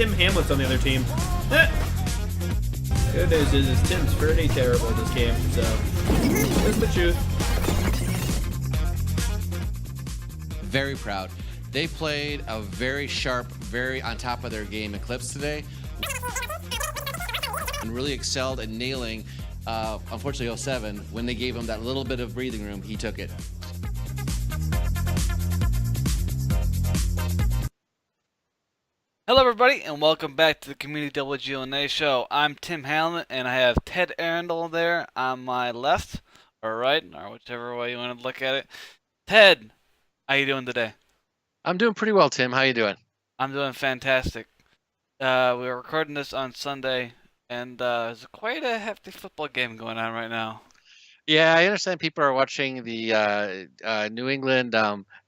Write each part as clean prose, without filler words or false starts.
Tim Hamlet's on the other team. Good news is Tim's pretty terrible this game, so that's the truth. Very proud. They played a very sharp, very on top of their game Eclipse today, and really excelled at nailing, unfortunately, 07. When they gave him that little bit of breathing room, he took it. Hello everybody and welcome back to the Community WGLNA show. I'm Tim Hamlet and I have Ted Arundel there on my left or right, or whichever way you want to look at it. Ted, how you doing today? I'm doing pretty well, Tim. How you doing? I'm doing fantastic. We're recording this on Sunday and there's quite a hefty football game going on right now. Yeah, I understand people are watching the New England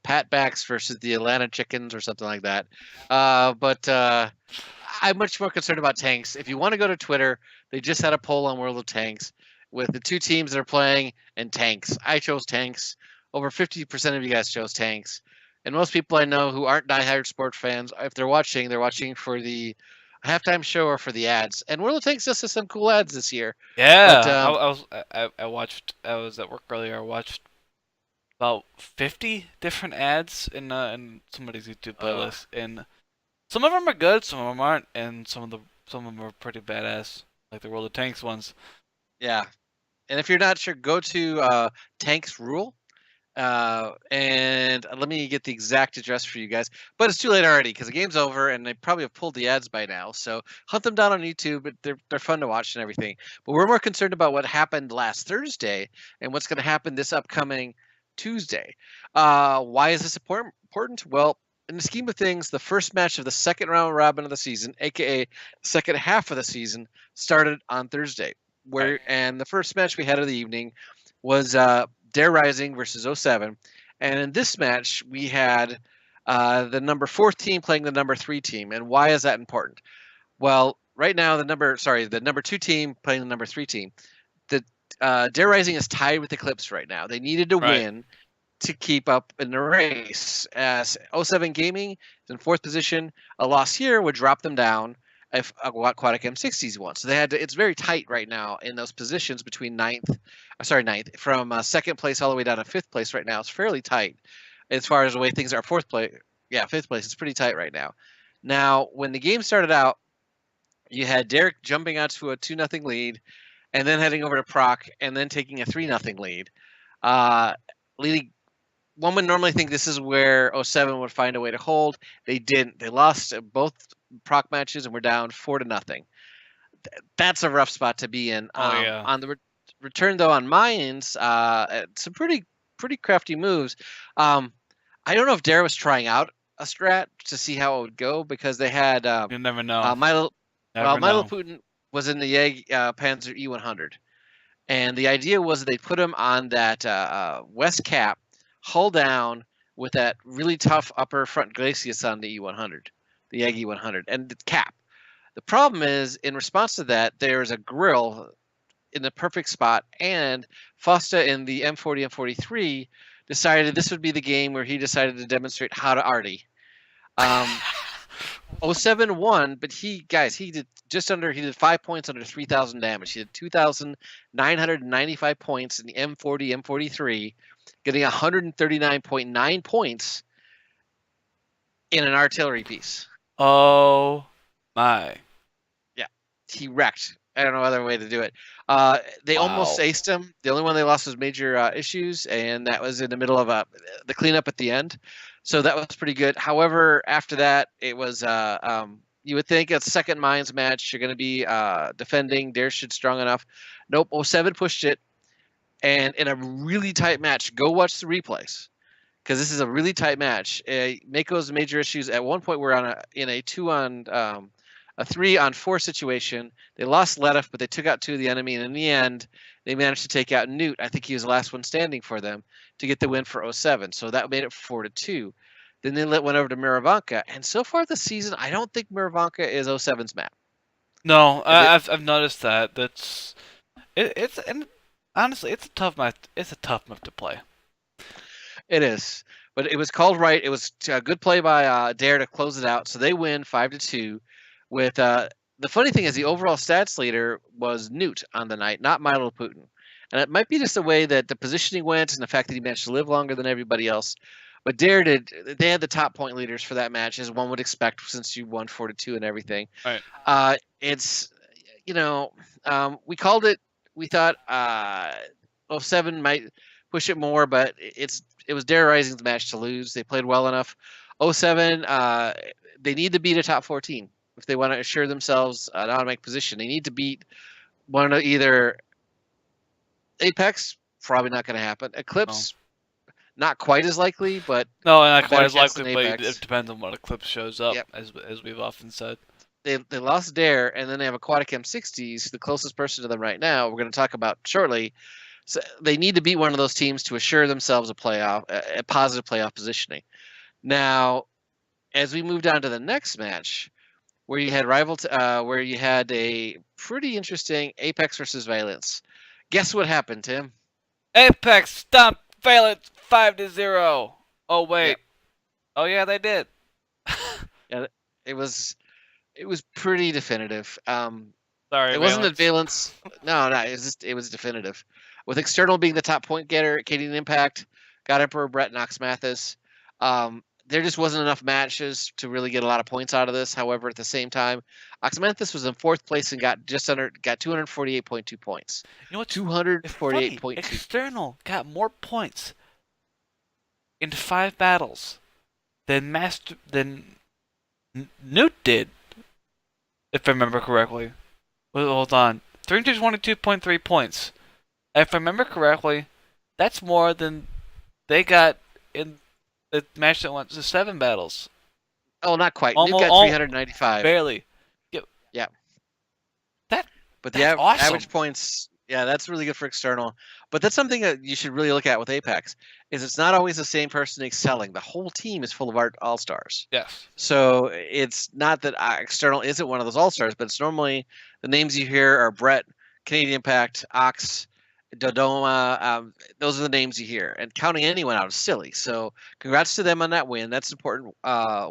Patbacks versus the Atlanta Chickens or something like that. But I'm much more concerned about tanks. If you want to go to Twitter, they just had a poll on World of Tanks with the two teams that are playing and tanks. I chose tanks. Over 50% of you guys chose tanks. And most people I know who aren't diehard sport fans, if they're watching for the halftime show or for the ads. And World of Tanks just has some cool ads this year. Yeah, But, I was at work earlier. I watched about 50 different ads in somebody's YouTube playlist, and some of them are good, some of them aren't, and some of them are pretty badass, like the World of Tanks ones. Yeah. And if you're not sure, go to Tanks Rule. And let me get the exact address for you guys. But it's too late already because the game's over and they probably have pulled the ads by now. So hunt them down on YouTube. But they're fun to watch and everything. But we're more concerned about what happened last Thursday and what's going to happen this upcoming Tuesday. Why is this important? Well, in the scheme of things, the first match of the second round robin of the season, aka second half of the season, started on Thursday. And the first match we had of the evening was Dare Rising versus 07. And in this match, we had the number 4 team playing the number 3 team. And why is that important? Well, right now, the number 2 team playing the number 3 team. The Dare Rising is tied with Eclipse right now. They needed to win to keep up in the race. As 07 Gaming is in 4th position, a loss here would drop them down if Aquatic M60s won. So it's very tight right now in those positions between ninth, from 2nd place all the way down to 5th place right now. It's fairly tight as far as the way things are. 5th place. It's pretty tight right now. Now, when the game started out, you had Derek jumping out to a 2-0 lead and then heading over to Proc and then taking a 3-0 lead. One would normally think this is where 07 would find a way to hold. They didn't. They lost both Proc matches and we're down 4-0. That's a rough spot to be in. On the return, though, on Mayans, some pretty crafty moves. I don't know if Dare was trying out a strat to see how it would go because they had You never know. Milo Putin was in the Yag Panzer E100, and the idea was that they put him on that west cap, hull down with that really tough upper front glacis on the E100, the Yag E100, and the cap. The problem is, in response to that, there's a grill in the perfect spot, and Fosta in the M40, M43 decided this would be the game where he decided to demonstrate how to arty. 07 won, but he did 5 points under 3,000 damage. He did 2,995 points in the M40, M43, getting 139.9 points in an artillery piece. Oh my. Yeah, he wrecked. I don't know other way to do it. They almost aced him. The only one they lost was major issues, and that was in the middle of the cleanup at the end. So that was pretty good. However, after that, it was you would think a second Mines match, you're going to be defending. Dare should strong enough. Nope, 07 pushed it. And in a really tight match, go watch the replays because this is a really tight match. Mako's major issues at one point were in a 3-on-4 situation. They lost Ledif, but they took out 2 of the enemy, and in the end, they managed to take out Newt. I think he was the last one standing for them to get the win for 07. So that made it 4-2. Then they went over to Miravanka, and so far this season, I don't think Miravanka is 07's map. No, I've noticed that. Honestly, it's a tough map. It's a tough map to play. It is, but it was called right. It was a good play by Dare to close it out, so they win 5-2. With the funny thing is the overall stats leader was Newt on the night, not Milo Putin. And it might be just the way that the positioning went and the fact that he managed to live longer than everybody else. But Dare did. They had the top point leaders for that match, as one would expect, since you won 4-2 and everything. Right. It's we called it. We thought 07 might push it more, but it was Dare Rising's match to lose. They played well enough. 07, they need to beat a top 14 if they want to assure themselves an automatic position. They need to beat one of either Apex, probably not going to happen. Eclipse, not quite as likely, but No, not a quite better as chance likely, than but Apex. it depends on what Eclipse shows up, Yep. as we've often said. They lost Dare, and then they have Aquatic M60s, the closest person to them right now. We're going to talk about shortly. So they need to beat one of those teams to assure themselves a positive playoff positioning. Now, as we move down to the next match, where you had where you had a pretty interesting Apex versus Valence. Guess what happened, Tim? Apex stomped Valence 5-0. Oh wait. Yep. Oh yeah, they did. Yeah, it was pretty definitive. Sorry, It wasn't that Valence. Valence. No, it was definitive. With External being the top point getter, Canadian Impact, God Emperor, Brett, Knox Mathis. There just wasn't enough matches to really get a lot of points out of this. However, at the same time, Oxmanthus was in 4th place and got 248.2 points. You know what's 248.2. External got more points in 5 battles than Newt did, if I remember correctly. Well, hold on, 322.3 points. If I remember correctly, that's more than they got in the match that went to 7 battles. Oh, not quite. Almost, Nuke got 395. Barely. Yeah. That But the that's awesome. average points, yeah, that's really good for External. But that's something that you should really look at with Apex, is it's not always the same person excelling. The whole team is full of all-stars. Yes. So it's not that External isn't one of those all-stars, but it's normally the names you hear are Brett, Canadian Impact, Ox, Dodoma. Those are the names you hear. And counting anyone out is silly. So congrats to them on that win. That's an important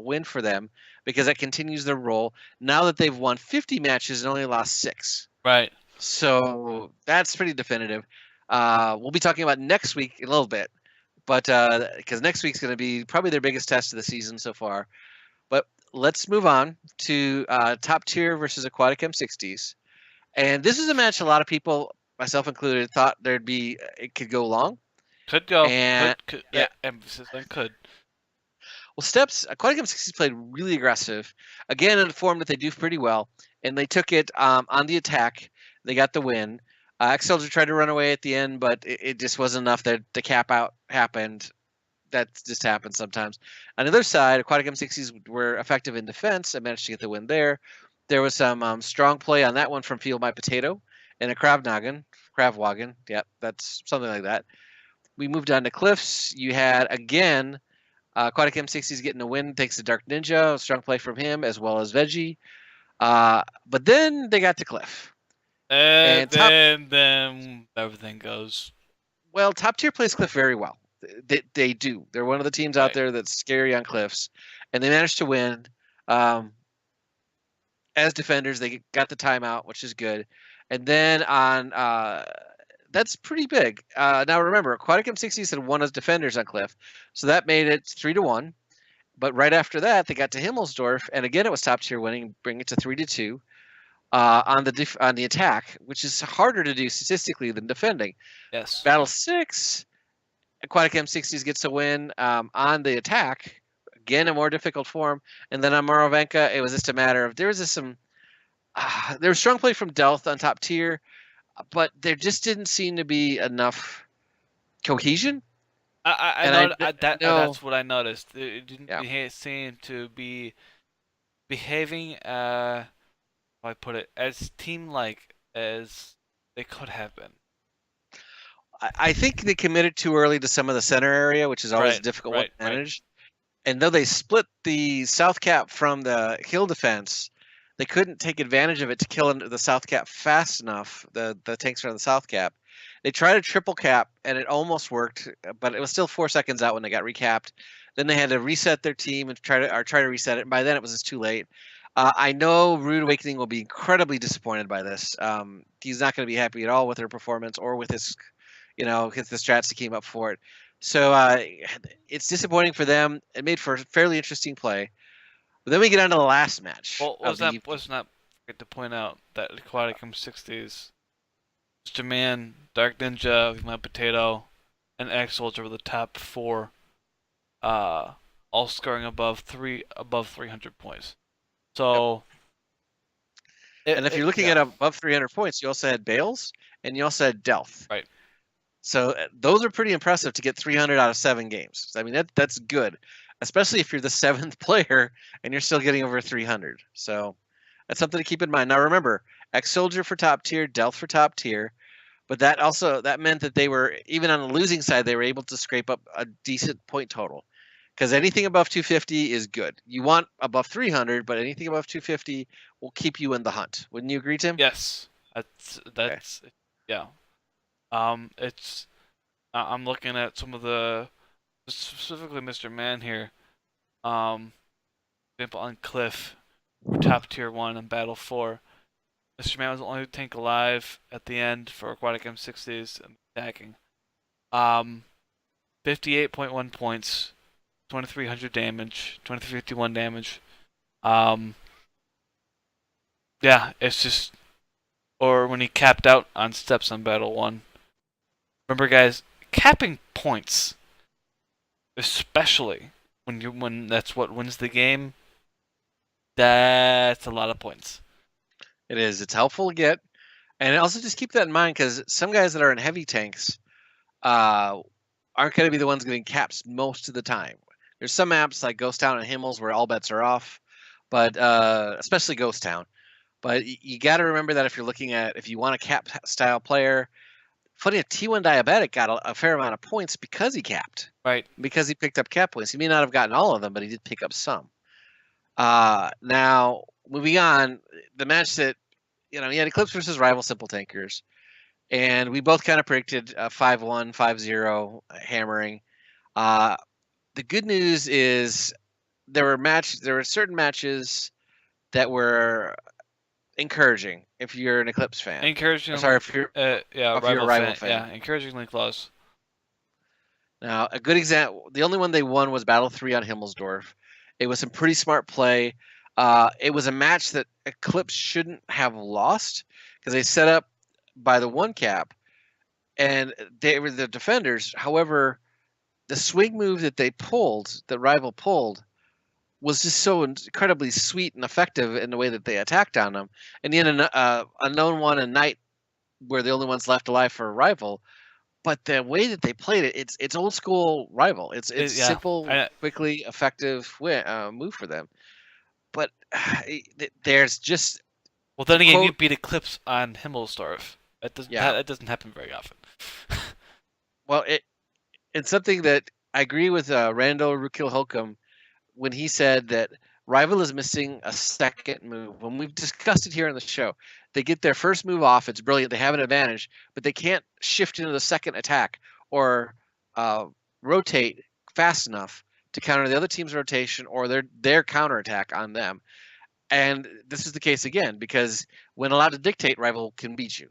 win for them because that continues their role now that they've won 50 matches and only lost 6. Right. So that's pretty definitive. We'll be talking about next week in a little bit, but because next week's going to be probably their biggest test of the season so far. But let's move on to Top Tier versus Aquatic M60s. And this is a match a lot of people, myself included, thought it could go long. Could go. And, could. yeah. Emphasis on could. Well, Aquatic M60s played really aggressive, again in a form that they do pretty well, and they took it on the attack. They got the win. X-Soldier tried to run away at the end, but it just wasn't enough. That the cap out happened. That just happens sometimes. On the other side, Aquatic M60s were effective in defense and managed to get the win there. There was some strong play on that one from Feel My Potato and a Kravwagen. Yep, that's something like that. We moved on to Cliffs. You had, again, Aquatic M60s getting a win thanks to Dark Ninja. Strong play from him as well as Veggie. But then they got to Cliff. And then everything goes. Well, Top Tier plays Cliff very well. They do. They're one of the teams out there that's scary on Cliffs. And they managed to win. As defenders, they got the timeout, which is good. And then on that's pretty big. Now remember, Aquatic M60s had won as defenders on Cliff, so that made it 3-1. But right after that, they got to Himmelsdorf, and again it was Top Tier winning, bring it to 3-2 on the attack, which is harder to do statistically than defending. Yes. Battle 6, Aquatic M60s gets a win on the attack. Again, a more difficult form. And then on Moravanka, it was just a matter of there was strong play from Delth on Top Tier, but there just didn't seem to be enough cohesion. That's what I noticed. It didn't seem to be behaving, how I put it, as team-like as they could have been. I think they committed too early to some of the center area, which is always a difficult one to manage. And though they split the south cap from the hill defense, they couldn't take advantage of it to kill the south cap fast enough, the tanks from the south cap. They tried a triple cap, and it almost worked, but it was still 4 seconds out when they got recapped. Then they had to reset their team and try to reset it, and by then it was just too late. I know Rude Awakening will be incredibly disappointed by this. He's not going to be happy at all with their performance or with his, with the strats that came up for it. So it's disappointing for them. It made for a fairly interesting play. But then we get on to the last match. Well, of the evening. let's not forget to point out that Aquaticum 60s, Mr. Man, Dark Ninja, My Potato, and X Soldier were the top 4, all scoring above 300 points. So, and if you're looking at above 300 points, you also had Bales and you also had Delph. Right. So those are pretty impressive to get 300 out of 7 games. I mean, that's good, especially if you're the 7th player and you're still getting over 300. So that's something to keep in mind. Now remember, X Soldier for top tier, Delph for top tier, but that meant that they were, even on the losing side, they were able to scrape up a decent point total. Because anything above 250 is good. You want above 300, but anything above 250 will keep you in the hunt. Wouldn't you agree, Tim? Yes, that's yeah. It's I'm looking at some of the, specifically Mr. Man here. For example, on Cliff, for top tier 1 and Battle 4. Mr. Man was the only tank alive at the end for Aquatic M60s and attacking. 58.1 points, 2300 damage, 2351 damage. Yeah, it's just, or when he capped out on steps on Battle 1. Remember, guys, capping points, especially when that's what wins the game, that's a lot of points. It is. It's helpful to get, and also just keep that in mind because some guys that are in heavy tanks aren't going to be the ones getting caps most of the time. There's some maps like Ghost Town and Himmels where all bets are off, but especially Ghost Town. But you got to remember that if you want a cap style player, funny, a T1 Diabetic got a fair amount of points because he capped. Right. Because he picked up cap points. He may not have gotten all of them, but he did pick up some. Now, moving on, the match that, he had Eclipse versus Rival Simple Tankers. And we both kind of predicted 5-1, 5-0 hammering. The good news is there were certain matches that were encouraging if you're an Eclipse fan. Encouraging. Sorry, if you're Rival fan. Yeah, encouragingly close. Now, a good example, the only one they won was Battle 3 on Himmelsdorf. It was some pretty smart play. It was a match that Eclipse shouldn't have lost because they set up by the 1 cap, and they were the defenders. However, the swing move that that Rival pulled, was just so incredibly sweet and effective in the way that they attacked on them. And then a known one and Knight were the only ones left alive for a Rival. But the way that they played it, it's old school Rival. It's simple, quickly effective move for them. But there's just, well, then again, you beat Eclipse on Himmelsdorf. That doesn't happen very often. Well, it's something that I agree with Randall Rukil Holcomb when he said that Rival is missing a second move. When we've discussed it here on the show, they get their first move off, it's brilliant, they have an advantage, but they can't shift into the second attack or rotate fast enough to counter the other team's rotation or their counterattack on them. And this is the case again, because when allowed to dictate, Rival can beat you.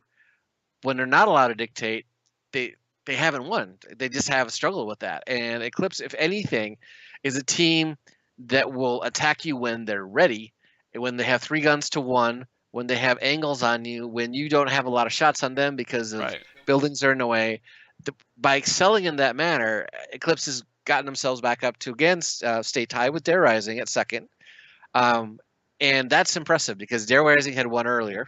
When they're not allowed to dictate, they haven't won. They just have a struggle with that. And Eclipse, if anything, is a team that will attack you when they're ready, when they have 3 guns to 1, when they have angles on you, when you don't have a lot of shots on them because of buildings are in the way. By excelling in that manner, Eclipse has gotten themselves back up to, again, stay tied with Dare Rising at second. And that's impressive because Dare Rising had won earlier.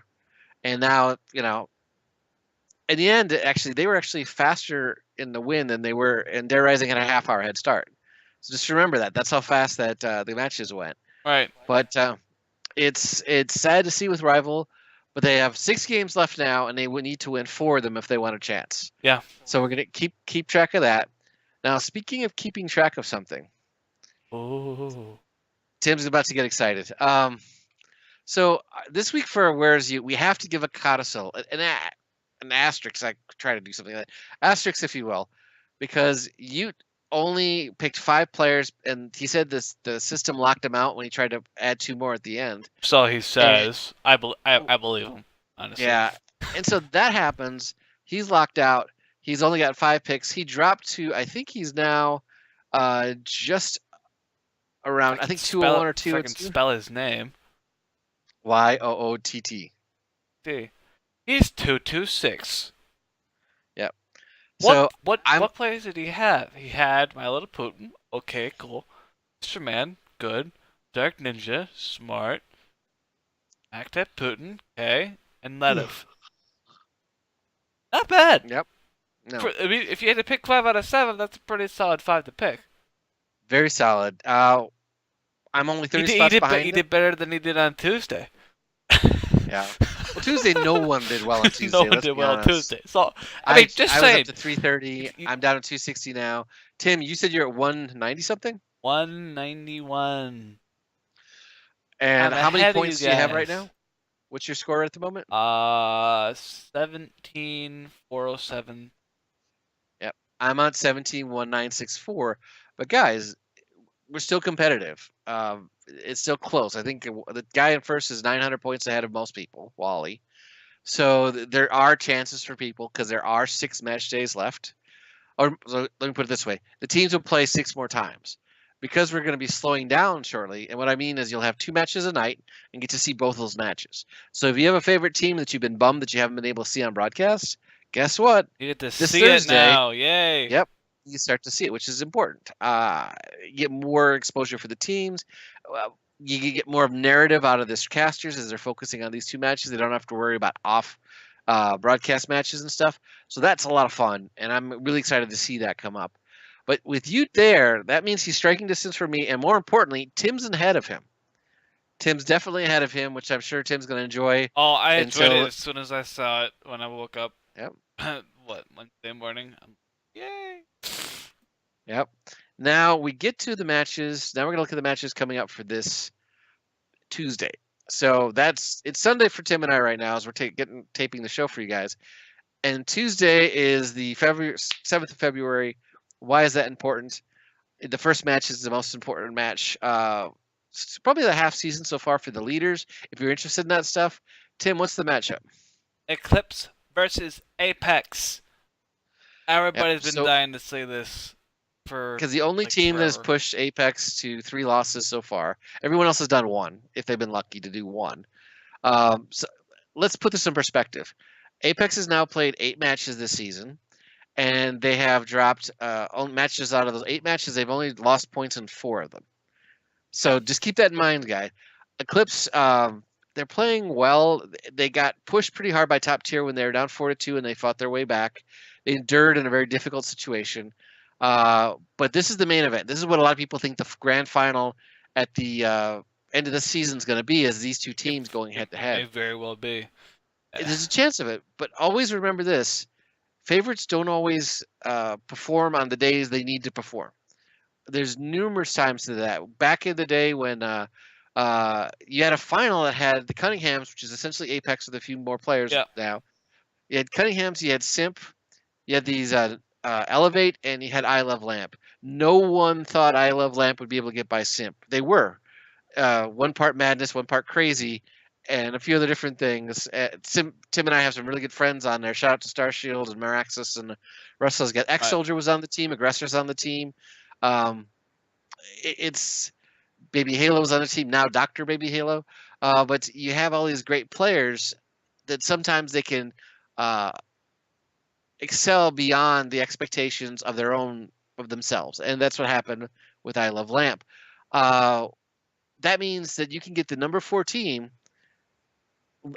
And now, in the end, actually, they were actually faster in the win than they were, and Dare Rising had a half-hour head start. So just remember that. That's how fast that the matches went. Right. But it's sad to see with Rival, but they have 6 games left now, and they would need to win 4 of them if they want a chance. Yeah. So we're gonna keep track of that. Now, speaking of keeping track of something, Tim's about to get excited. So this week for Where's You, we have to give a codicil, an asterisk. I try to do something like that. Asterisk, if you will, because only picked 5 players, and he said the system locked him out when he tried to add 2 more at the end. So he And says. I believe him, honestly. yeah, and so that happens. He's locked out. He's only got 5 picks. He dropped to, I think he's now just around, I think 201 or If I can 202. spell his name. YOOTT. See, he's 226. Yep. What So I'm what players did he have? He had My Little Putin. Okay, cool. Mr. Man, good. Dark Ninja, smart. Active Putin, okay, and Ledev. Not bad. Yep. No. I mean, if you had to pick 5 out of 7, that's a pretty solid 5 to pick. Very solid. I'm only 30 spots behind He him. did better than he did on Tuesday. Yeah. Well, Tuesday, no one did well on Tuesday. No one let's did be well on honest. Tuesday. So I mean, just I saying. was up to 330. I'm down to 260 now. Tim, you said you're at 190 something? 191. And I'm how many ahead of points you do you have right guys. now? What's your score at the moment? 17,407. Yep. I'm on 17,1964. But guys, we're still competitive. It's still close. I think the guy in first is 900 points ahead of most people, Wally. So there are chances for people because there are 6 match days left. Or so let me put it this way: the teams will play 6 more times because we're going to be slowing down shortly. And what I mean is you'll have 2 matches a night and get to see both those matches. So if you have a favorite team that you've been bummed that you haven't been able to see on broadcast, guess what? You get to This see it Thursday, now. Yay. Yep, you start to see it, which is important. You get more exposure for the teams. You get more of narrative out of this casters as they're focusing on these 2 matches. They don't have to worry about off broadcast matches and stuff. So that's a lot of fun, and I'm really excited to see that come up. But with you there, that means he's striking distance for me, and more importantly, Tim's ahead of him. Tim's definitely ahead of him, which I'm sure Tim's going to enjoy. Oh, I enjoyed until it as soon as I saw it when I woke up. Yep. What, Wednesday morning? Yay. Yep. Now we get to the matches. Now we're going to look at the matches coming up for this Tuesday. So it's Sunday for Tim and I right now as we're taping the show for you guys. And Tuesday is the 7th of February. Why is that important? The first match is the most important match. It's probably the half season so far for the leaders. If you're interested in that stuff, Tim, what's the matchup? Eclipse versus Apex. Everybody's Yep, been dying to say this for because the only like, team that has forever. pushed Apex to 3 losses so far. Everyone else has done 1, if they've been lucky to do 1. So let's put this in perspective. Apex has now played 8 matches this season, and they have dropped matches out of those 8 matches. They've only lost points in 4 of them. So just keep that in mind, guys. Eclipse, they're playing well. They got pushed pretty hard by top tier when they were down 4-2, and they fought their way back. They endured in a very difficult situation. But this is the main event. This is what a lot of people think the grand final at the end of the season is going to be, is these 2 teams going head to head. May very well be. There's a chance of it, but always remember this: favorites don't always perform on the days they need to perform. There's numerous times to that. Back in the day when you had a final that had the Cunninghams, which is essentially Apex with a few more players now. You had Cunninghams, you had Simp, you had these Elevate, and you had I Love Lamp. No one thought I Love Lamp would be able to get by Simp. They were. One part madness, one part crazy, and a few other different things. Tim and I have some really good friends on there. Shout out to Starshield and Maraxis and Russell's got X Soldier was on the team, Aggressor's on the team. It's Baby Halo's on the team now, Dr. Baby Halo. But you have all these great players that sometimes they can excel beyond the expectations of themselves, and that's what happened with I Love Lamp. That means that you can get the number 4 team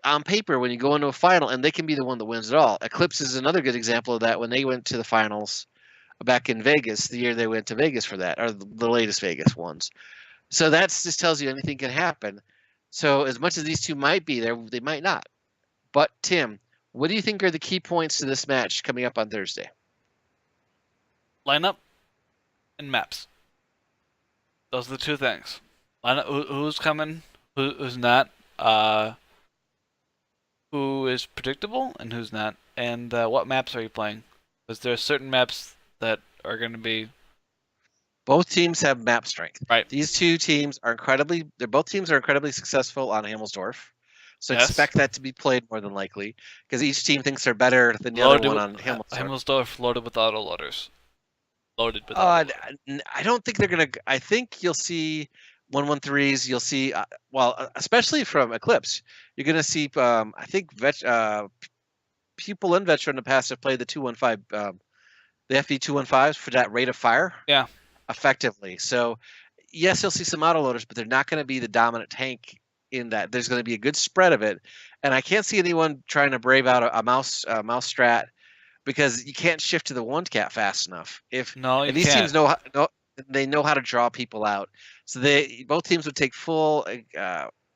on paper when you go into a final, and they can be the one that wins it all. Eclipse is another good example of that when they went to the finals back in Vegas, the year they went to Vegas for that, or the latest Vegas ones. So that just tells you anything can happen. So as much as these 2 might be there, they might not. But Tim, what do you think are the key points to this match coming up on Thursday? Lineup and maps. Those are the 2 things. Lineup, who's coming, who's not, who is predictable and who's not, and what maps are you playing? Because there are certain maps that are going to be Both teams have map strength. Right. These two teams are both teams are incredibly successful on Hamelsdorf. So Yes. expect that to be played more than likely, because each team thinks they're better than the other one on Hamelsdorf. Himmelsdorf loaded with autoloaders. Loaded with I autoloaders. don't think they're gonna. I think you'll see 113s. You'll see, especially from Eclipse, you're gonna see. I think people in Veteran in the past have played the 215, the FV 215s for that rate of fire. Yeah. Effectively. So yes, you'll see some autoloaders, but they're not going to be the dominant tank in that. There's going to be a good spread of it, and I can't see anyone trying to brave out a mouse strat, because you can't shift to the one cat fast enough. No, you And these can't. teams they know how to draw people out, so both teams would take full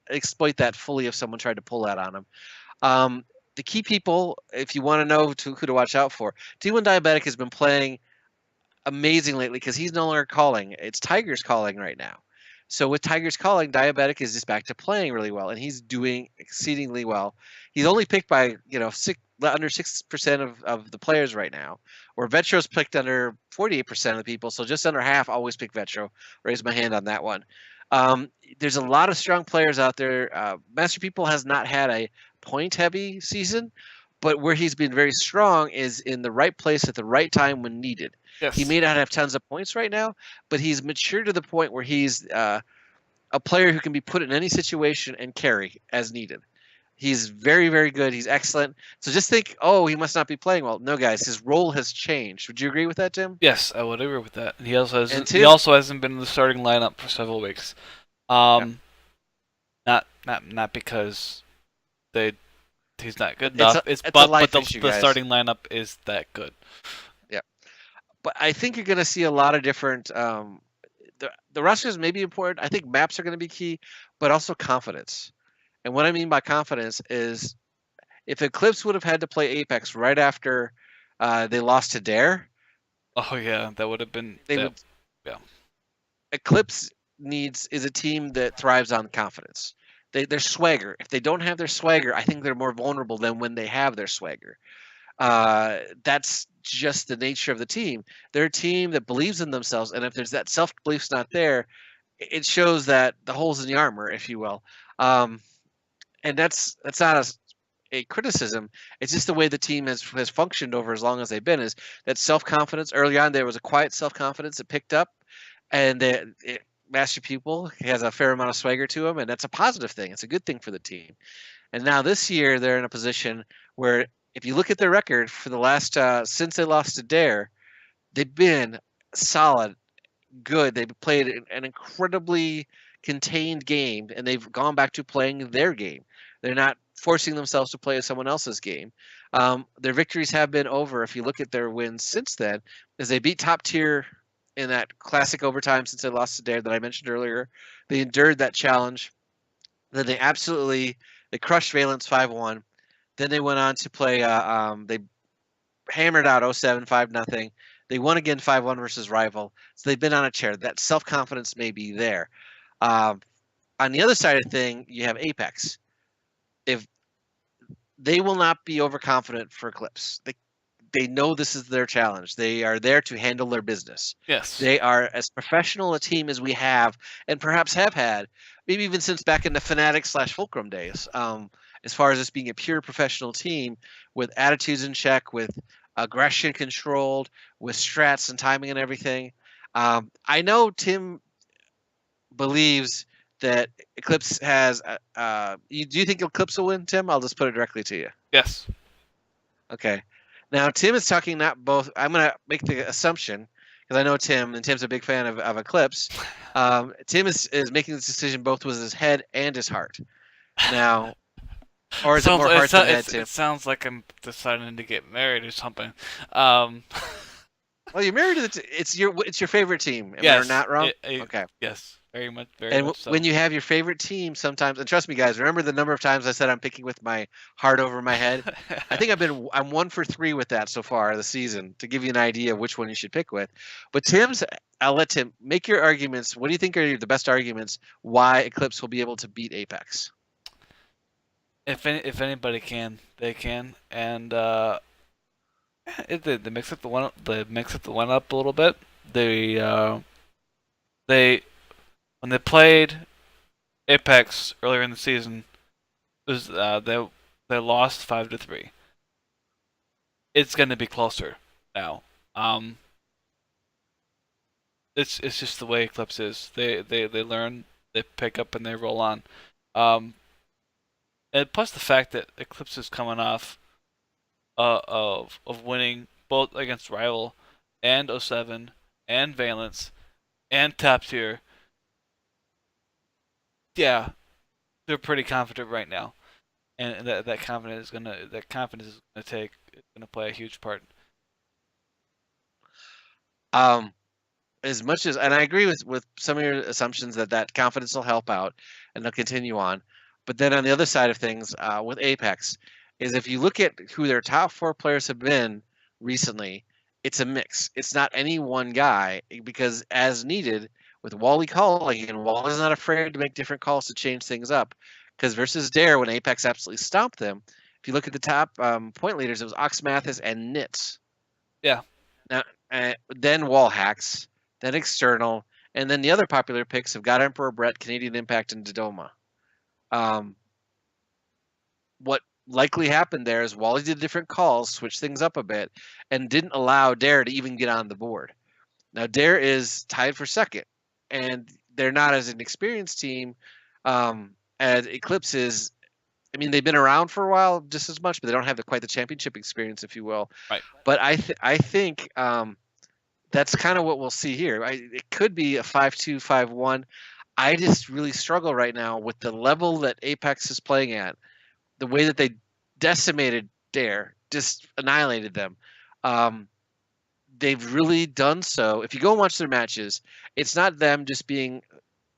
exploit that fully if someone tried to pull that on them. The key people, if you want to know who to watch out for, T1 Diabetic has been playing amazing lately because he's no longer calling. It's Tigers calling right now. So with Tigers calling, Diabetic is just back to playing really well, and he's doing exceedingly well. He's only picked by under 6% of the players right now, where Vetro's picked under 48% of the people. So just under half always pick Vetro. Raise my hand on that one. There's a lot of strong players out there. Master People has not had a point-heavy season, but where he's been very strong is in the right place at the right time when needed. Yes. He may not have tons of points right now, but he's matured to the point where he's a player who can be put in any situation and carry as needed. He's very, very good. He's excellent. So just think, oh, he must not be playing well. No, guys, his role has changed. Would you agree with that, Tim? Yes, I would agree with that. And he also hasn't been in the starting lineup for several weeks. Not because he's not good enough. But the starting lineup is that good. Yeah, but I think you're going to see a lot of different. The rosters may be important. I think maps are going to be key, but also confidence. And what I mean by confidence is, if Eclipse would have had to play Apex right after they lost to Dare. Oh yeah, that would have been. Yeah. Eclipse is a team that thrives on confidence. Their swagger. If they don't have their swagger, I think they're more vulnerable than when they have their swagger. That's just the nature of the team. They're a team that believes in themselves, and if there's that self-belief's not there, it shows that the holes in the armor, if you will. And that's not a criticism. It's just the way the team has functioned over as long as they've been. Is that self-confidence? Early on, there was a quiet self-confidence that picked up, and Master Pupil has a fair amount of swagger to him, and that's a positive thing. It's a good thing for the team. And now this year, they're in a position where, if you look at their record for the last since they lost to Dare, they've been solid, good. They've played an incredibly contained game, and they've gone back to playing their game. They're not forcing themselves to play someone else's game. Their victories have been over. If you look at their wins since then, as they beat top tier in that classic overtime since they lost to Dare that I mentioned earlier. They endured that challenge. Then they crushed Valence 5-1. Then they went on to play. They hammered out 07 5-0. They won again 5-1 versus Rival. So they've been on a tear. That self-confidence may be there. On the other side of the thing, you have Apex. If they will not be overconfident for Eclipse. They know this is their challenge. They are there to handle their business. Yes. They are as professional a team as we have, and perhaps have had, maybe even since back in the Fnatic/Fulcrum days. As far as this being a pure professional team with attitudes in check, with aggression controlled, with strats and timing and everything. I know Tim believes that Eclipse has. Do you think Eclipse will win, Tim? I'll just put it directly to you. Yes. Okay. Now, Tim is talking not both. I'm going to make the assumption, because I know Tim, and Tim's a big fan of Eclipse. Tim is making this decision both with his head and his heart. Now, or is it more heart than head, Tim? It sounds like I'm deciding to get married or something. Well, you're married to it's your favorite team. Am I not wrong? Okay. Yes. Very much. When you have your favorite team, sometimes, and trust me, guys, remember the number of times I said I'm picking with my heart over my head? I think I'm 1 for 3 with that so far this season, to give you an idea of which one you should pick with. But I'll let Tim make your arguments. What do you think are the best arguments why Eclipse will be able to beat Apex? If anybody can, they can, and they mix up the one up a little bit. when they played Apex earlier in the season, it was they lost 5-3. It's gonna be closer now. Um, it's just the way Eclipse is. They learn, they pick up, and they roll on. Um, and plus the fact that Eclipse is coming off of winning both against Rival and O7 and Valence and Top Tier. Yeah, they're pretty confident right now, and that confidence is gonna play a huge part. Um, as much as, and I agree with some of your assumptions that confidence will help out and they'll continue on. But then on the other side of things, with Apex, is if you look at who their top 4 players have been recently, it's a mix. It's not any one guy because as needed with Wally calling, and Wally's not afraid to make different calls to change things up. Because versus Dare, when Apex absolutely stomped them, if you look at the top point leaders, it was Ox Mathis and Nitz. Yeah. Now, then wall hacks, then external, and then the other popular picks have got Emperor Brett, Canadian Impact, and Dodoma. What likely happened there is Wally did different calls, switched things up a bit, and didn't allow Dare to even get on the board. Now Dare is tied for second, and they're not as an experienced team as Eclipse is. I mean, they've been around for a while just as much, but they don't have quite the championship experience, if you will. Right. But I think that's kind of what we'll see here. It could be a 5-2, 5-1. I just really struggle right now with the level that Apex is playing at, the way that they decimated Dare, just annihilated them. They've really done so. If you go and watch their matches, it's not them just being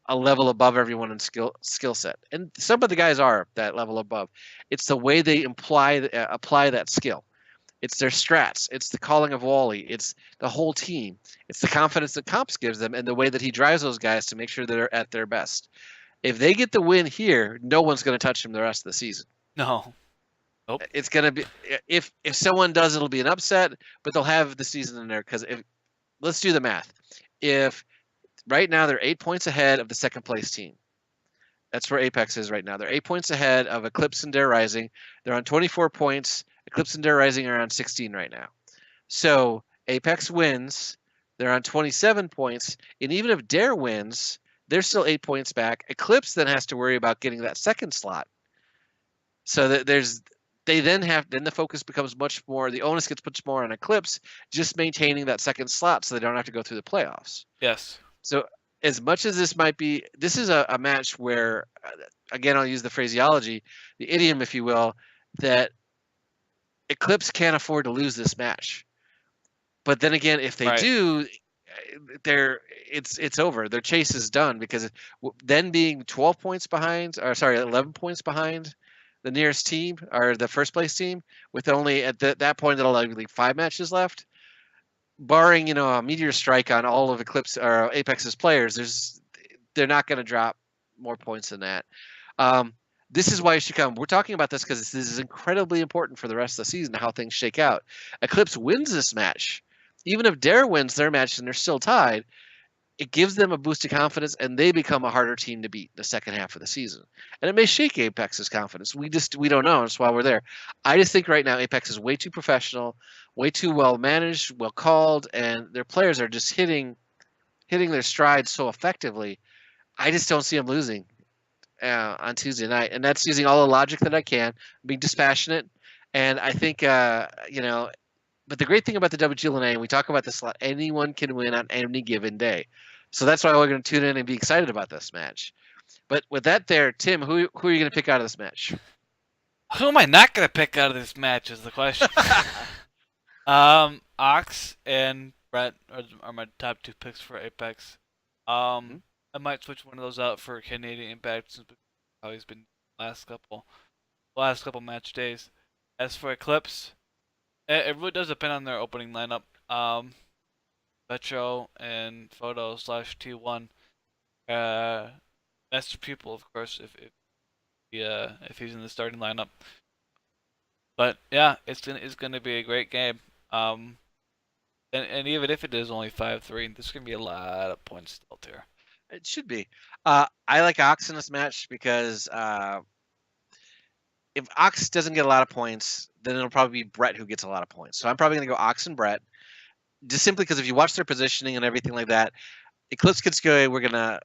a level above everyone in skill set, and some of the guys are that level above. It's the way they apply that skill. It's their strats. It's the calling of Wally. It's the whole team. It's the confidence that Comps gives them and the way that he drives those guys to make sure they're at their best. If they get the win here, no one's going to touch them the rest of the season. No. Nope. It's going to be, if someone does, it'll be an upset, but they'll have the season in there because let's do the math. If right now they're 8 points ahead of the second place team. That's where Apex is right now. They're 8 points ahead of Eclipse and Dare Rising. They're on 24 points. Eclipse and Dare Rising are on 16 right now. So Apex wins. They're on 27 points. And even if Dare wins, they're still 8 points back. Eclipse then has to worry about getting that second slot. So that then the focus becomes much more, the onus gets much more on Eclipse, just maintaining that second slot so they don't have to go through the playoffs. Yes. So as much as this might be, this is a match where, again, I'll use the phraseology, the idiom, if you will, that Eclipse can't afford to lose this match. But then again, if they do, it's over. Their chase is done because then being 12 points behind, or sorry, 11 points behind the nearest team or the first place team, with only at that point it'll be 5 matches left. Barring a meteor strike on all of Eclipse or Apex's players, they're not going to drop more points than that. This is why it should come. We're talking about this because this is incredibly important for the rest of the season, how things shake out. Eclipse wins this match. Even if Dare wins their match and they're still tied, it gives them a boost of confidence and they become a harder team to beat the second half of the season. And it may shake Apex's confidence. We don't know. That's why we're there. I just think right now Apex is way too professional, way too well managed, well called, and their players are just hitting their stride so effectively. I just don't see them losing on Tuesday night, and that's using all the logic that I can, being dispassionate, and I think But the great thing about the WGLNA, and we talk about this a lot, anyone can win on any given day. So that's why we're going to tune in and be excited about this match. But with that there, Tim, who are you going to pick out of this match? Who am I not going to pick out of this match is the question. Ox and Brett are my top 2 picks for Apex. I might switch one of those out for Canadian Impact since how he's been last couple match days. As for Eclipse, it really does depend on their opening lineup. Metro and Photo / T1. Master Pupil, of course, if he's in the starting lineup. But yeah, it's gonna be a great game. And even if it is only 5-3, there's gonna be a lot of points still here. It should be. I like Ox in this match because if Ox doesn't get a lot of points, then it'll probably be Brett who gets a lot of points. So I'm probably going to go Ox and Brett, just simply because if you watch their positioning and everything like that, Eclipse gets good. We're going to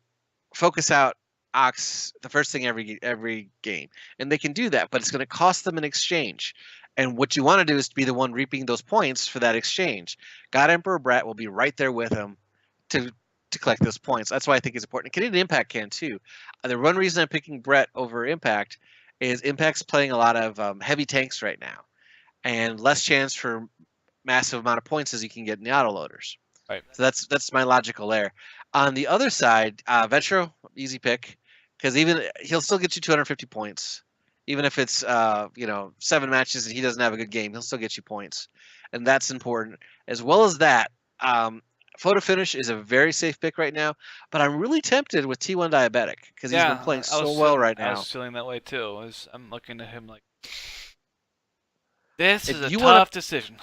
focus out Ox the first thing every game, and they can do that, but it's going to cost them an exchange. And what you want to do is to be the one reaping those points for that exchange. God Emperor Brett will be right there with him to collect those points. That's why I think it's important. Canadian Impact can too. The one reason I'm picking Brett over Impact is Impact's playing a lot of heavy tanks right now, and less chance for massive amount of points as you can get in the autoloaders. Right. So that's my logical there. On the other side, Vetro, easy pick, because even he'll still get you 250 points, even if it's 7 matches and he doesn't have a good game, he'll still get you points, and that's important. As well as that, Photo Finish is a very safe pick right now, but I'm really tempted with T1 Diabetic because he's been playing so well right now. I was feeling that way too. I'm looking at him like, this If is a you tough decision.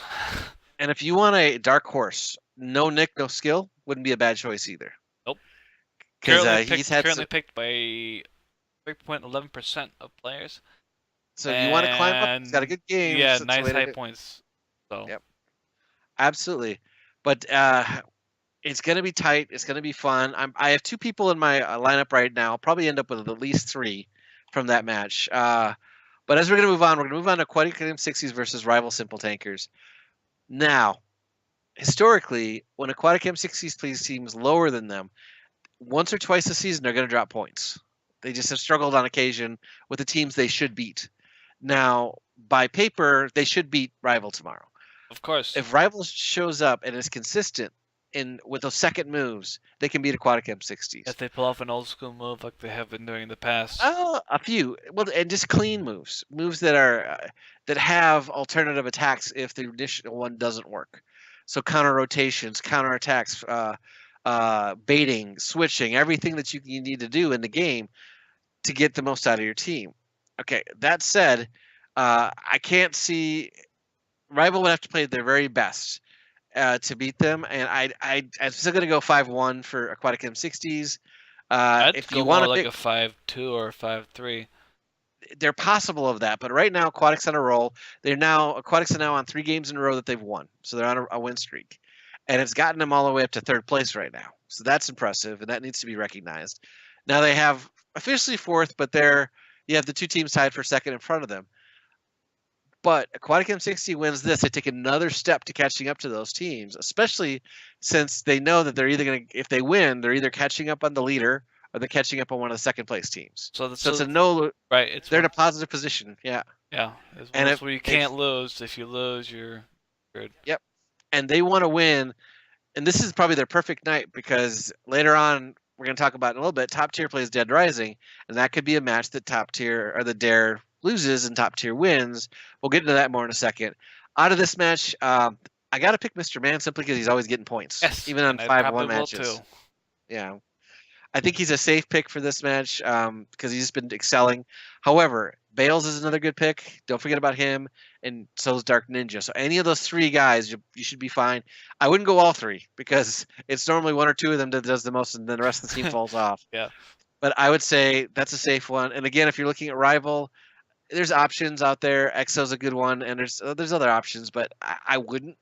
And if you want a dark horse, no Nick, no skill, wouldn't be a bad choice either. Nope. Because Currently picked by 3.11% of players. So if you want to climb up, he's got a good game. Yeah, so it's nice a way to high do- points. So Yep. Absolutely. But it's going to be tight. It's going to be fun. I have 2 people in my lineup right now. I'll probably end up with at least 3 from that match. But as we're going to move on to Aquatic M60s versus rival Simple Tankers. Now, historically, when Aquatic M60s plays teams lower than them, once or twice a season, they're going to drop points. They just have struggled on occasion with the teams they should beat. Now, by paper, they should beat Rival tomorrow. of course, If Rival shows up and is consistent with those second moves, they can beat Aquatic M60s. if they pull off an old school move like they have been doing in the past. A few. Well, and just clean moves that are that have alternative attacks if the initial one doesn't work. So counter rotations, counter attacks, baiting, switching, everything that you need to do in the game to get the most out of your team. Okay, that said, I can't see Rival would have to play their very best to beat them, and I'm still going to go 5-1 for Aquatic M60s. I'd If go you more want to like pick, a 5-2 or 5-3. they're possible of that, but right now Aquatic's on a roll. Aquatics are now on 3 games in a row that they've won, so they're on a win streak, and it's gotten them all the way up to 3rd place right now. So that's impressive, and that needs to be recognized. Now they have officially 4th, but you have the 2 teams tied for 2nd in front of them. But Aquatic M60 wins this, they take another step to catching up to those teams, especially since they know that they're either going to, if they win, they're either catching up on the leader or they're catching up on one of the 2nd place teams. So it's a no. Right. They're in a positive position. Yeah. Yeah. It's And where you can't lose. If you lose, you're good. Yep. And they want to win. And this is probably their perfect night because later on, we're going to talk about in a little bit, Top Tier plays Dead Rising, and that could be a match that Top Tier or the Dare loses and Top Tier wins. We'll get into that more in a second. Out of this match, I got to pick Mr. Man simply because he's always getting points, Yes, even on and I 5-1 probably will matches. too. Yeah. I think he's a safe pick for this match because he's just been excelling. However, Bales is another good pick. Don't forget about him, and so is Dark Ninja. So any of those 3 guys, you should be fine. I wouldn't go all 3 because it's normally 1 or 2 of them that does the most, and then the rest of the team falls off. Yeah. But I would say that's a safe one. And again, if you're looking at Rival, there's options out there. Exo's a good one, and there's other options, but I wouldn't.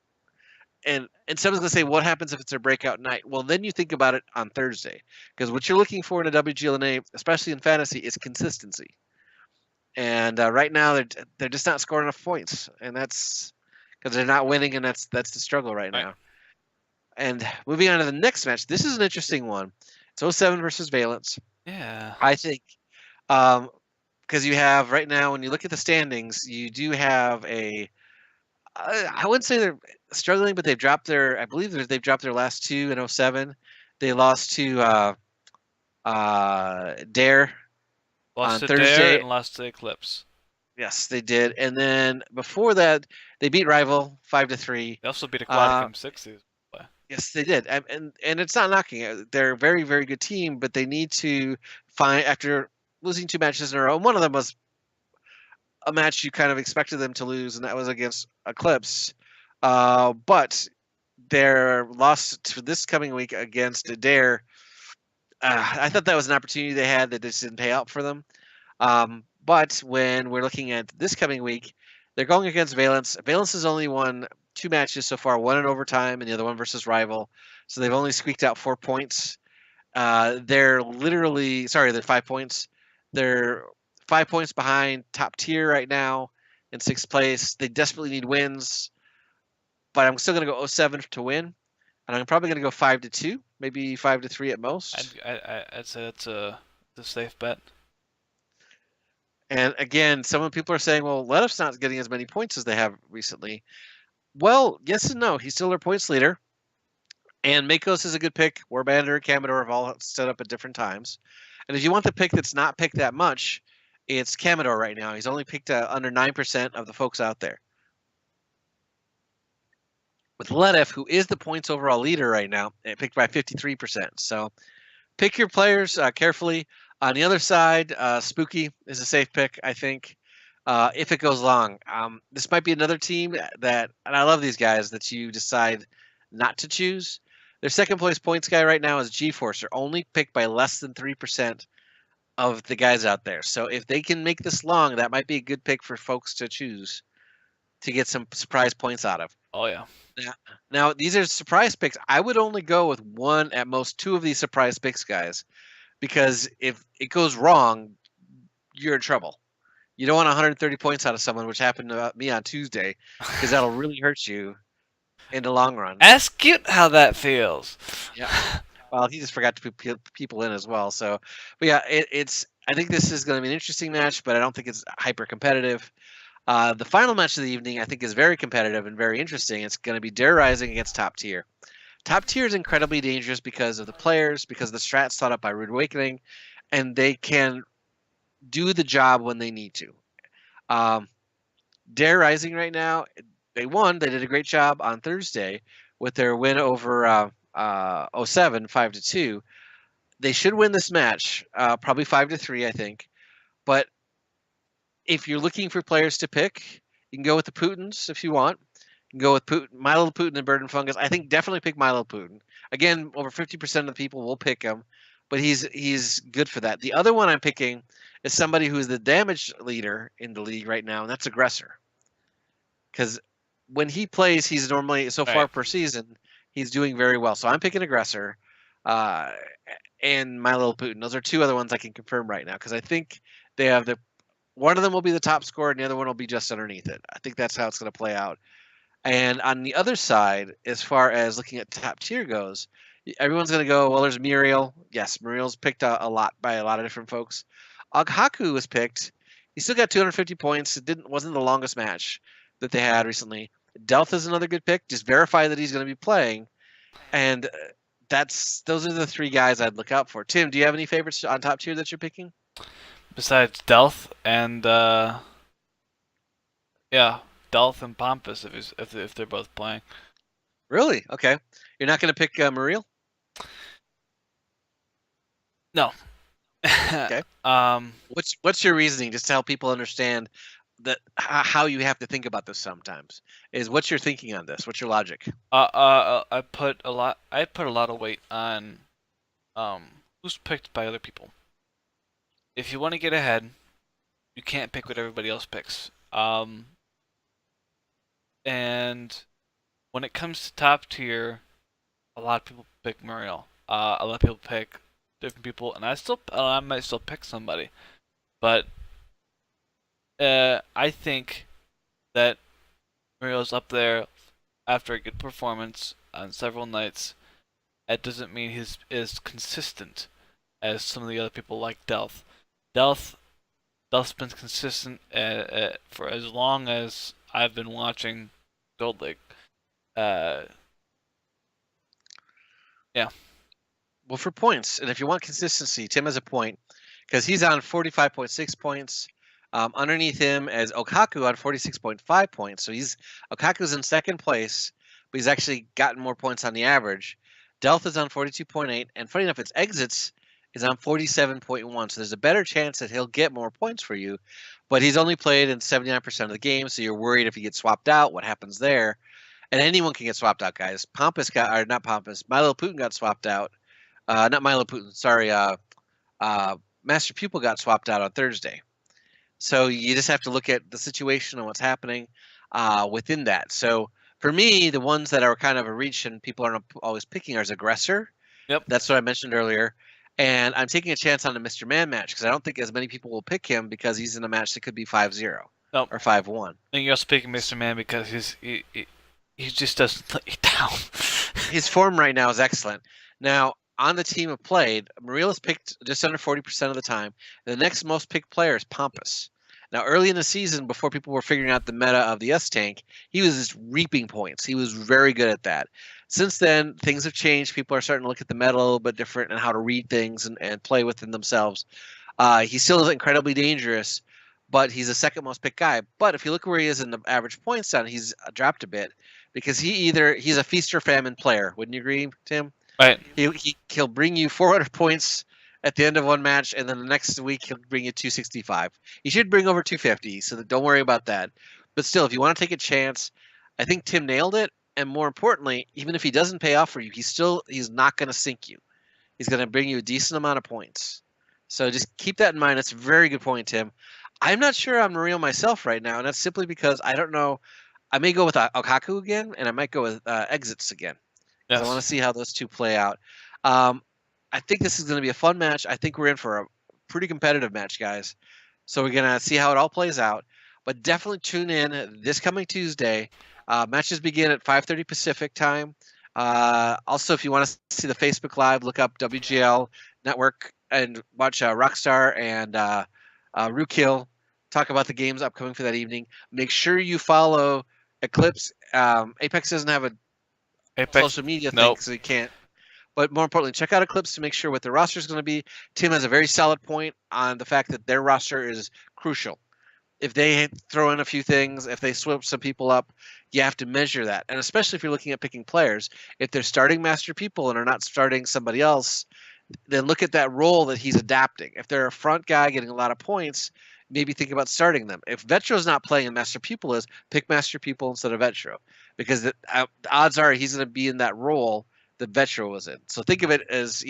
And someone's gonna say, what happens if it's a breakout night? Well, then you think about it on Thursday, because what you're looking for in a WGLNA, especially in fantasy, is consistency. And right now, they're just not scoring enough points, and that's because they're not winning, and that's the struggle right now. And moving on to the next match, this is an interesting one. It's 07 versus Valence. Yeah. I think, because you have right now, when you look at the standings, you do have I wouldn't say they're struggling, but they've dropped I believe they've dropped their last 2 in 07. They lost to Dare Lost on to Thursday. Dare and lost to Eclipse. Yes, they did. And then before that, they beat Rival 5-3. They also beat Aquatic M60s. Yes, they did. And it's not knocking it. They're a very, very good team, but they need to find, after losing 2 matches in a row, one of them was a match you kind of expected them to lose, and that was against Eclipse. But their loss to this coming week against Dare, I thought that was an opportunity they had that just didn't pay out for them. But when we're looking at this coming week, they're going against Valence. Valence has only won 2 matches so far, one in overtime and the other one versus rival. So they've only squeaked out 4 points. They're 5 points. They're 5 points behind top tier right now in 6th place. They desperately need wins, but I'm still going to go 0-7 to win. And I'm probably going to go 5-2, maybe 5-3 at most. I'd say that's a safe bet. And again, some people are saying, well, Ledeff's not getting as many points as they have recently. Well, yes and no. He's still their points leader. And Makos is a good pick. Warbandor and Kamador have all set up at different times. And if you want the pick that's not picked that much, it's Kamador right now. He's only picked under 9% of the folks out there. With Ledeff, who is the points overall leader right now, picked by 53%. So pick your players carefully. On the other side, Spooky is a safe pick, I think, if it goes long. This might be another team that, and I love these guys, that you decide not to choose. Their second place points guy right now is G-Forcer, only picked by less than 3% of the guys out there. So if they can make this long, that might be a good pick for folks to choose to get some surprise points out of. Oh, yeah. Now, these are surprise picks. I would only go with one, at most 2 of these surprise picks, guys, because if it goes wrong, you're in trouble. You don't want 130 points out of someone, which happened to me on Tuesday, because that'll really hurt you in the long run. Ask Cute how that feels. Yeah. Well, he just forgot to put people in as well. So, but yeah, it's. I think this is going to be an interesting match, but I don't think it's hyper competitive. The final match of the evening, I think, is very competitive and very interesting. It's going to be Dare Rising against Top Tier. Top Tier is incredibly dangerous because of the players, because of the strats taught up by Rude Awakening, and they can do the job when they need to. Dare Rising right now, they won. They did a great job on Thursday with their win over 07, 5-2. They should win this match, probably 5-3, I think. But if you're looking for players to pick, you can go with the Putins if you want. You can go with Putin, My Little Putin and Burden Fungus. I think definitely pick My Little Putin. Again, over 50% of the people will pick him, but he's good for that. The other one I'm picking is somebody who is the damage leader in the league right now, and that's Aggressor. Because when he plays, he's normally, so far per season, he's doing very well. So I'm picking Aggressor and My Little Putin. Those are 2 other ones I can confirm right now, because I think they have one of them will be the top scorer and the other one will be just underneath it. I think that's how it's going to play out. And on the other side, as far as looking at Top Tier goes, everyone's going to go, well, there's Muriel. Yes, Muriel's picked a lot by a lot of different folks. Oghaku was picked. He still got 250 points. It wasn't the longest match that they had recently. Delth is another good pick. Just verify that he's going to be playing. And those are the 3 guys I'd look out for. Tim, do you have any favorites on Top Tier that you're picking? Besides Delth and Delth and Pompous if they're both playing. Really? Okay. You're not going to pick Muriel? No. Okay. What's your reasoning, just to help people understand that how you have to think about this sometimes? What's your thinking on this? What's your logic? I put a lot of weight on who's picked by other people. If you want to get ahead, you can't pick what everybody else picks. And when it comes to Top Tier, a lot of people pick Muriel. A lot of people pick different people, and I might still pick somebody. But I think that Muriel's up there after a good performance on several nights. That doesn't mean he's as consistent as some of the other people like Delth. Delth's been consistent for as long as I've been watching Gold League. Yeah. Well, for points, and if you want consistency, Tim has a point, because he's on 45.6 points. Underneath him is Okaku on 46.5 points. So Okaku's in second place, but he's actually gotten more points on the average. Delth is on 42.8, and funny enough, its exits is on 47.1. So there's a better chance that he'll get more points for you, but he's only played in 79% of the game, so you're worried if he gets swapped out, what happens there? And anyone can get swapped out, guys. Not Pompous. My Little Putin got swapped out Not Milo Putin. Sorry. Master Pupil got swapped out on Thursday. So you just have to look at the situation and what's happening within that. So for me, the ones that are kind of a reach and people aren't always picking are Aggressor. Yep. That's what I mentioned earlier. And I'm taking a chance on the Mr. Man match because I don't think as many people will pick him because he's in a match that could be 5-0 Nope. or 5-1. And you're speaking Mr. Man because he just doesn't let you down. His form right now is excellent. Now, on the team of played, Muriel is picked just under 40% of the time. The next most picked player is Pompous. Now, early in the season, before people were figuring out the meta of the S-Tank, he was just reaping points. He was very good at that. Since then, things have changed. People are starting to look at the meta a little bit different and how to read things and play within themselves. He still is incredibly dangerous, but he's the second most picked guy. But if you look where he is in the average points down, he's dropped a bit because he's a feast or famine player. Wouldn't you agree, Tim? Right. He'll bring you 400 points at the end of one match, and then the next week he'll bring you 265. He should bring over 250, so don't worry about that. But still, if you want to take a chance, I think Tim nailed it. And more importantly, even if he doesn't pay off for you, he's not going to sink you. He's going to bring you a decent amount of points. So just keep that in mind. That's a very good point, Tim. I'm not sure on Mario myself right now, and that's simply because I don't know. I may go with Okaku again, and I might go with Exits again. Yes. I want to see how those two play out. I think this is going to be a fun match. I think we're in for a pretty competitive match, guys. So we're going to see how it all plays out. But definitely tune in this coming Tuesday. Matches begin at 5:30 Pacific time. Also, if you want to see the Facebook Live, look up WGL Network and watch Rockstar and Rookhill talk about the games upcoming for that evening. Make sure you follow Eclipse. Apex doesn't have a social media thing, so you can't. But more importantly, check out Eclipse to make sure what the roster is going to be. Tim has a very solid point on the fact that their roster is crucial. If they throw in a few things, if they swap some people up, you have to measure that. And especially if you're looking at picking players, if they're starting Master People and are not starting somebody else, then look at that role that he's adapting. If they're a front guy getting a lot of points, maybe think about starting them. If Vetro's not playing and Master People is, pick Master People instead of Vetro. Because the odds are he's going to be in that role that Vetro was in. So think of it as,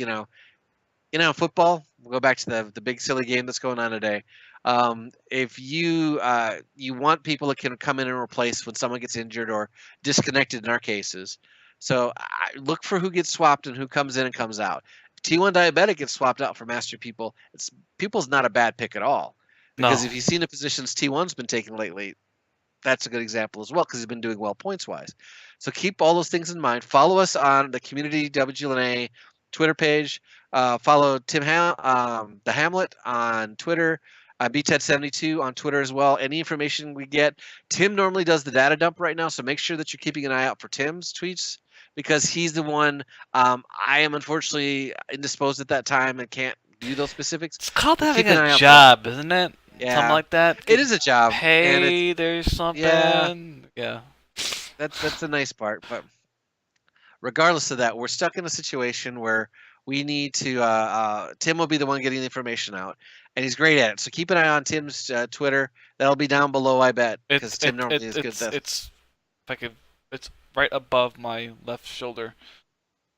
football, we'll go back to the big silly game that's going on today. If you want people that can come in and replace when someone gets injured or disconnected in our cases. So look for who gets swapped and who comes in and comes out. T1 Diabetic gets swapped out for Master People. People's not a bad pick at all. Because if you've seen the positions T1's been taking lately, that's a good example as well because he's been doing well points-wise. So keep all those things in mind. Follow us on the Community WGLNA Twitter page. Follow the Hamlet on Twitter. BTED72 on Twitter as well. Any information we get. Tim normally does the data dump right now, so make sure that you're keeping an eye out for Tim's tweets because he's the one. I am unfortunately indisposed at that time and can't do those specifics. It's called having a job, isn't it? Yeah. Something like that. It is a job. Hey, there's something. Yeah. That's the nice part. But regardless of that, we're stuck in a situation where we need to. Tim will be the one getting the information out, and he's great at it. So keep an eye on Tim's Twitter. That'll be down below, I bet, because Tim normally is good at that. It's right above my left shoulder.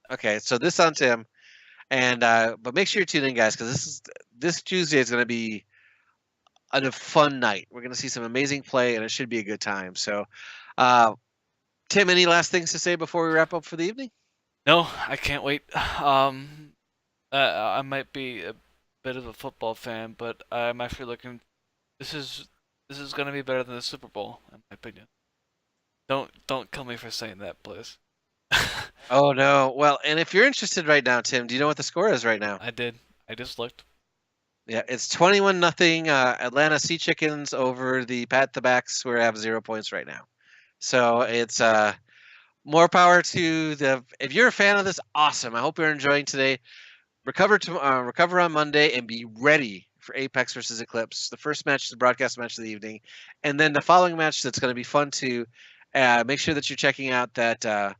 Okay, so this on Tim, and but make sure you tune in, guys, because this Tuesday is going to be a fun night. We're going to see some amazing play, and it should be a good time. So, Tim, any last things to say before we wrap up for the evening? No, I can't wait. I might be a bit of a football fan, but I'm actually looking. This is going to be better than the Super Bowl, in my opinion. Don't kill me for saying that, please. Oh no! Well, and if you're interested right now, Tim, do you know what the score is right now? I did. I just looked. Yeah, it's 21-0 Atlanta Sea Chickens over the Pat the Backs, who have 0 points right now. So it's more power to the. If you're a fan of this, awesome. I hope you're enjoying today. Recover on Monday and be ready for Apex versus Eclipse. The first match is the broadcast match of the evening, and then the following match that's going to be fun too. Make sure that you're checking out that the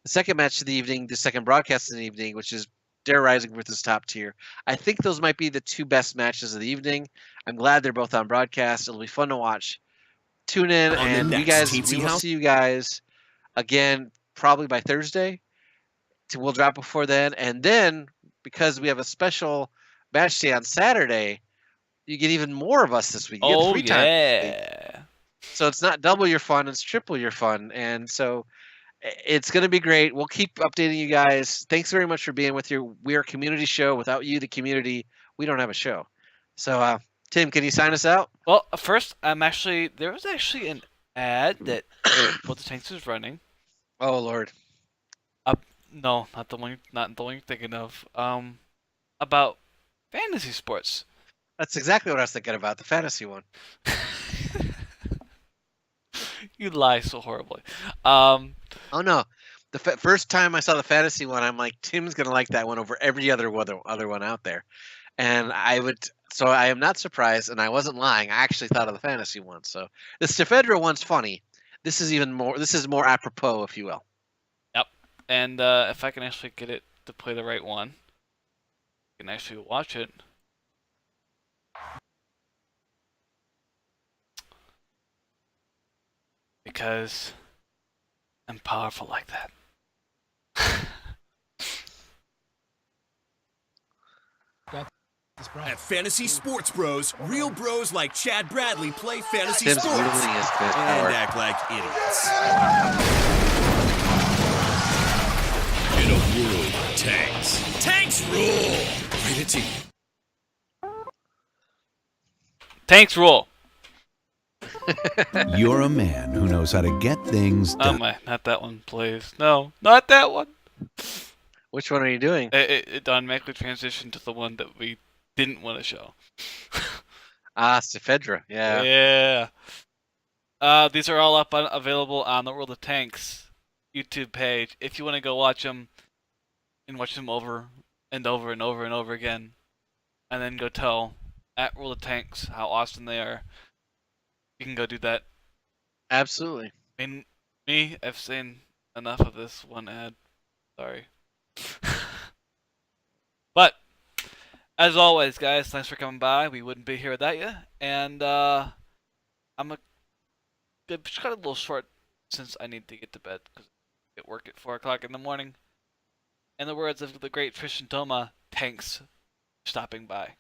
second match of the evening, the second broadcast of the evening, which is Dare Rising versus Top Tier. I think those might be the two best matches of the evening. I'm glad they're both on broadcast. It'll be fun to watch. Tune in, and we will see you guys again probably by Thursday. We'll drop before then, and then because we have a special match day on Saturday, you get even more of us this week. You get Oh 3 times this week. yeah. So it's not double your fun, it's triple your fun. And so it's going to be great. We'll keep updating you guys. Thanks very much for being with you. We are a community show. Without you, the community, we don't have a show. So, Tim, can you sign us out? Well, first, there was actually an ad that What the Tanks is running. Oh, Lord. No, not the one you're thinking of. About fantasy sports. That's exactly what I was thinking about, the fantasy one. You lie so horribly. Oh, no. The first time I saw the fantasy one, I'm like, Tim's going to like that one over every other one out there. And so I am not surprised, and I wasn't lying. I actually thought of the fantasy one. So the Stefedra one's funny. This is more apropos, if you will. Yep. And if I can actually get it to play the right one, I can actually watch it. Because I'm powerful like that. At Fantasy Sports Bros, real bros like Chad Bradley play fantasy Tim's sports really is good. and act like idiots. In a world of tanks, tanks rule! Rated T. Tanks rule. You're a man who knows how to get things Oh done. my, not that one, please. No, not that one. Which one are you doing? It automatically transitioned to the one that we didn't want to show. Stefedra. Yeah. Yeah. These are all available on the World of Tanks YouTube page. If you want to go watch them and watch them over and over and over and over again, and then go tell at World of Tanks how awesome they are, you can go do that. Absolutely. I mean, I've seen enough of this one ad. Sorry. But, as always, guys, thanks for coming by. We wouldn't be here without you. And, it's got a little short since I need to get to bed because I get work at 4 o'clock in the morning. In the words of the great Tristan Toma, thanks for stopping by.